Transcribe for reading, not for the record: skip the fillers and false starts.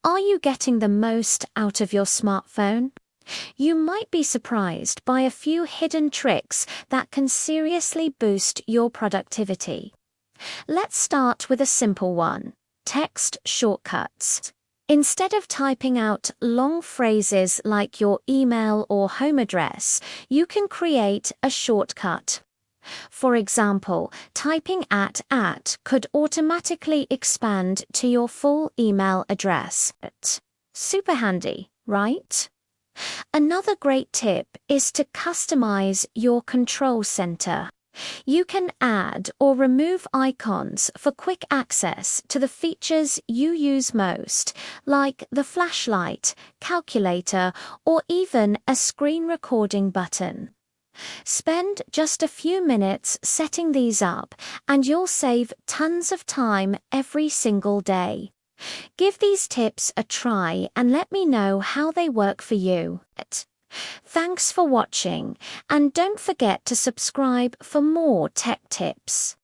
But are you getting the most out of your smartphone? You might be surprised by a few hidden tricks that can seriously boost your productivity. Let's start with a simple one: text shortcuts. Instead of typing out long phrases like your email or home address, you can create a shortcut. For example, typing at could automatically expand to your full email address. Super handy, right? Another great tip is to customize your control center. You can add or remove icons for quick access to the features you use most, like the flashlight, calculator, or even a screen recording button. Spend just a few minutes setting these up, and you'll save tons of time every single day. Give these tips a try and let me know how they work for you. Thanks for watching, and don't forget to subscribe for more tech tips.